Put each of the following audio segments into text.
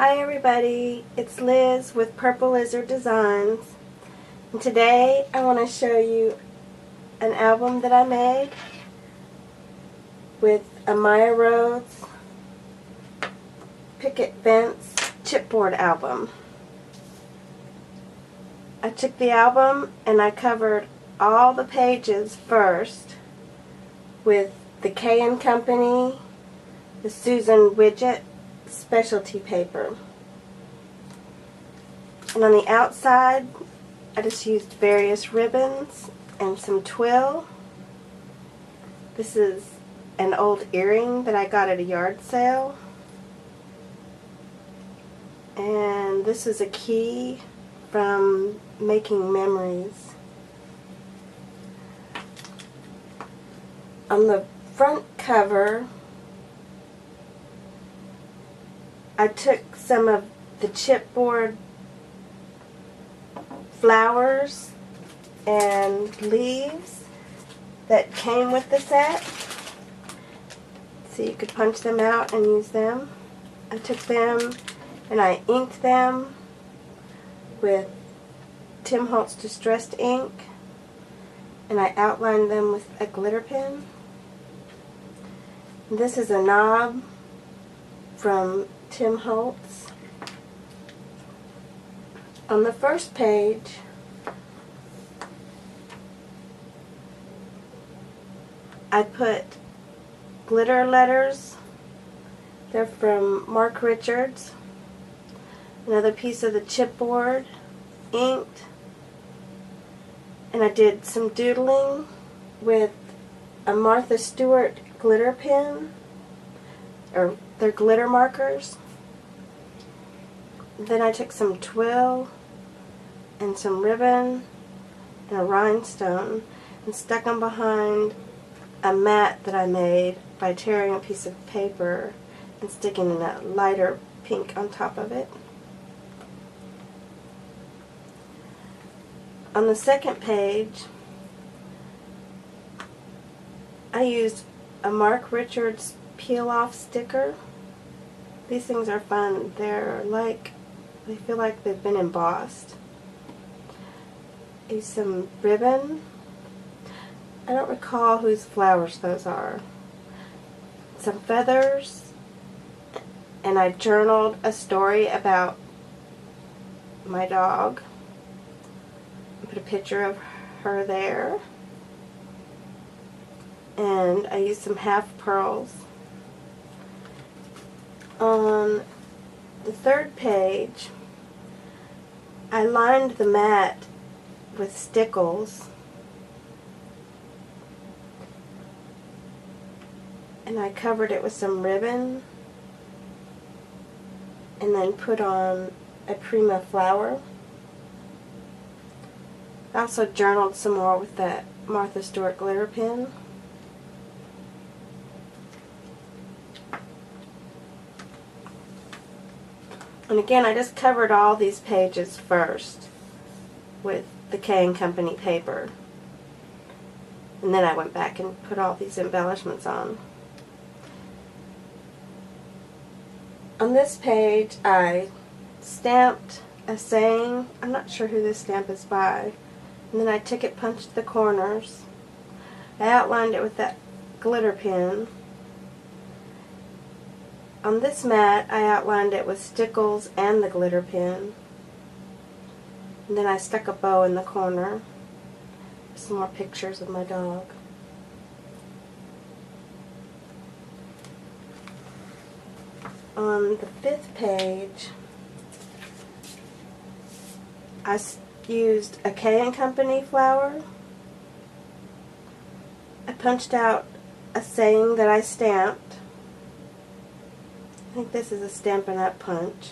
Hi everybody, it's Liz with Purple Lizard Designs, and today I want to show you an album that I made with a Maya Rhodes Picket Fence chipboard album. I took the album and I covered all the pages first with the K & Company, the Susan Widget specialty paper. And on the outside, I just used various ribbons and some twill. This is an old earring that I got at a yard sale. And this is a key from Making Memories. On the front cover, I took some of the chipboard flowers and leaves that came with the set, so you could punch them out and use them. I took them and I inked them with Tim Holtz Distressed ink, and I outlined them with a glitter pen. This is a knob from Tim Holtz. On the first page, I put glitter letters. They're from Mark Richards. Another piece of the chipboard, inked. And I did some doodling with a Martha Stewart glitter pen, or they're glitter markers. Then I took some twill and some ribbon and a rhinestone and stuck them behind a mat that I made by tearing a piece of paper and sticking a lighter pink on top of it. On the second page, I used a Mark Richards peel-off sticker. These things are fun. They feel like they've been embossed. Use some ribbon. I don't recall whose flowers those are. Some feathers. And I journaled a story about my dog. Put a picture of her there. And I used some half pearls. On the third page, I lined the mat with stickles, and I covered it with some ribbon and then put on a Prima flower. I also journaled some more with that Martha Stewart glitter pen. And again, I just covered all these pages first with the K & Company paper. And then I went back and put all these embellishments on. On this page, I stamped a saying. I'm not sure who this stamp is by. And then I ticket punched the corners. I outlined it with that glitter pen. On this mat, I outlined it with stickles and the glitter pen. And then I stuck a bow in the corner. Some more pictures of my dog. On the fifth page, I used a K & Company flower. I punched out a saying that I stamped. I think this is a Stampin' Up! Punch.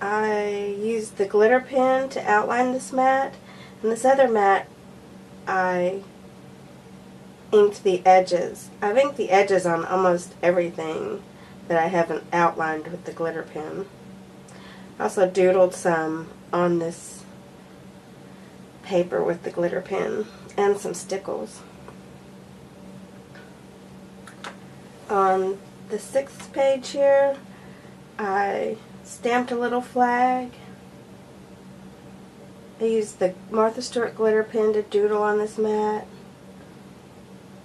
I used the glitter pen to outline this mat, and this other mat I inked the edges. I've inked the edges on almost everything that I haven't outlined with the glitter pen. I also doodled some on this paper with the glitter pen and some stickles. On the 6th page here, I stamped a little flag. I used the Martha Stewart glitter pen to doodle on this mat.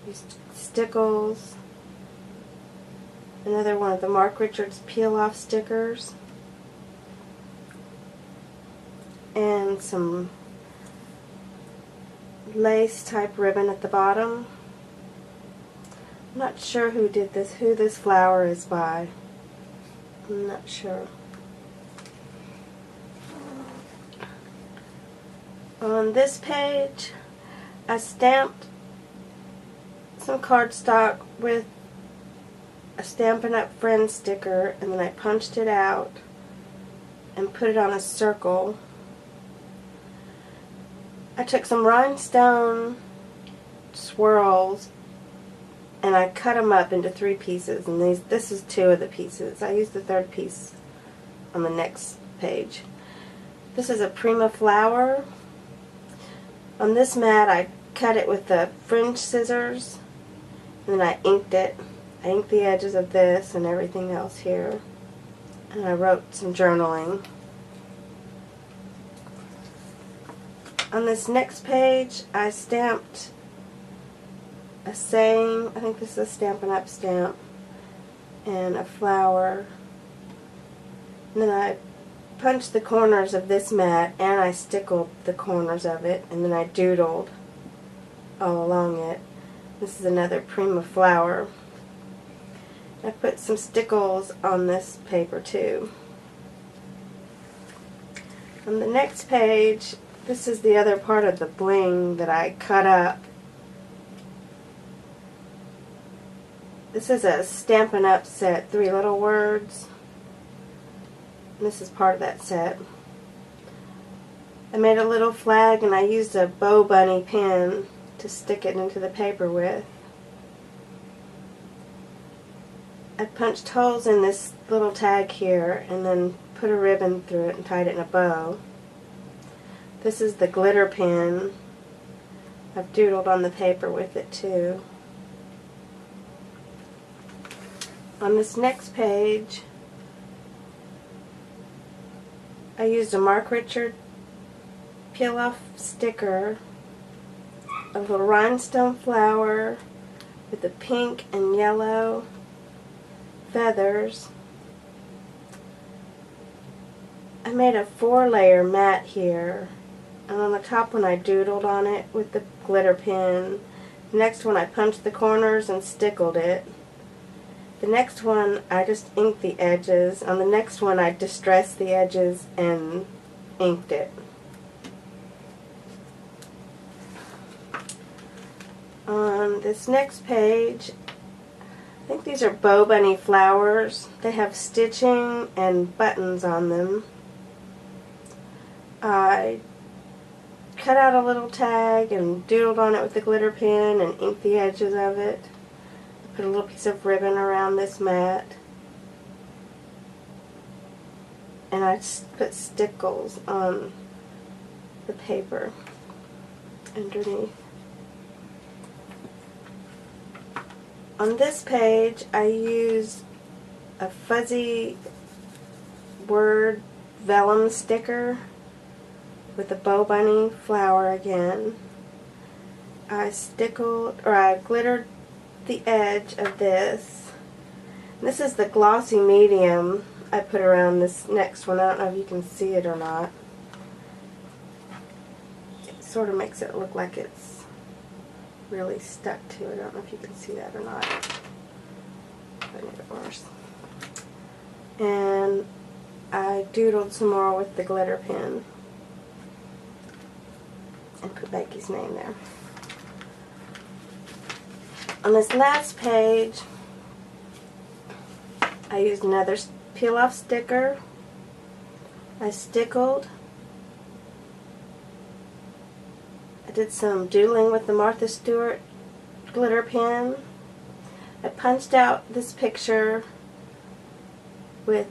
Used stickles. Another one of the Mark Richards peel-off stickers. And some lace type ribbon at the bottom. I'm not sure who did this, who this flower is by. I'm not sure. On this page, I stamped some cardstock with a Stampin' Up! Friends sticker, and then I punched it out and put it on a circle. I took some rhinestone swirls and I cut them up into 3 pieces, and this is 2 of the pieces. I used the 3rd piece on the next page. This is a Prima flower. On this mat I cut it with the fringe scissors, and then I inked it. I inked the edges of this and everything else here, and I wrote some journaling. On this next page I stamped a saying, I think this is a Stampin' Up! Stamp, and a flower. And then I punched the corners of this mat and I stickled the corners of it, and then I doodled all along it. This is another Prima flower. I put some stickles on this paper too. On the next page, this is the other part of the bling that I cut up. This is a Stampin' Up! Set, 3 Little Words. This is part of that set. I made a little flag and I used a bow bunny pen to stick it into the paper with. I punched holes in this little tag here and then put a ribbon through it and tied it in a bow. This is the glitter pen. I've doodled on the paper with it too. On this next page, I used a Mark Richards peel-off sticker, a little rhinestone flower with the pink and yellow feathers. I made a 4-layer mat here, and on the top one I doodled on it with the glitter pen. The next one I punched the corners and stickled it. The next one I just inked the edges. On the next one I distressed the edges and inked it. On this next page, I think these are bow bunny flowers. They have stitching and buttons on them. I cut out a little tag and doodled on it with the glitter pen and inked the edges of it. Put a little piece of ribbon around this mat, and I put stickles on the paper underneath. On this page I used a fuzzy word vellum sticker with a bow bunny flower again. I glittered the edge of this. This is the glossy medium I put around this next one. I don't know if you can see it or not. It sort of makes it look like it's really stuck to it. I don't know if you can see that or not. I made it worse. And I doodled some more with the glitter pen and put Maggie's name there. On this last page, I used another peel-off sticker. I stickled. I did some doodling with the Martha Stewart glitter pen. I punched out this picture with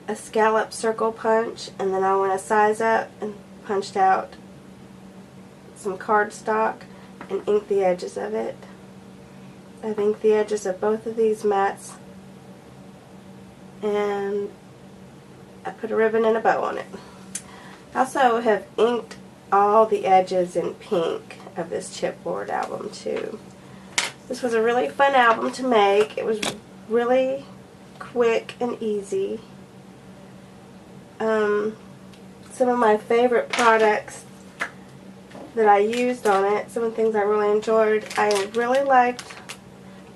a scallop circle punch, and then I went a size up and punched out some cardstock and inked the edges of it. I've inked the edges of both of these mats and I put a ribbon and a bow on it. I also have inked all the edges in pink of this chipboard album too. This was a really fun album to make. It was really quick and easy. Some of my favorite products that I used on it, some of the things I really enjoyed, I really liked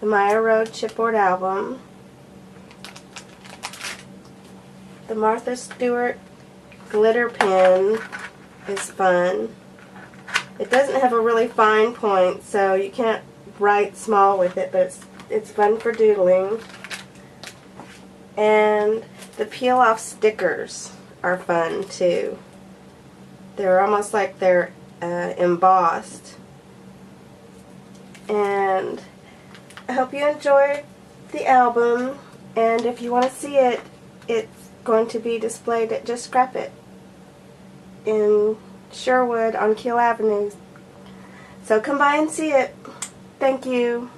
the Maya Road chipboard album, the Martha Stewart glitter pen is fun. It doesn't have a really fine point, so you can't write small with it, but it's fun for doodling. And the peel off stickers are fun too. They're almost like they're embossed. And I hope you enjoyed the album, and if you want to see it, it's going to be displayed at Just Scrap It in Sherwood on Keel Avenue. So come by and see it. Thank you.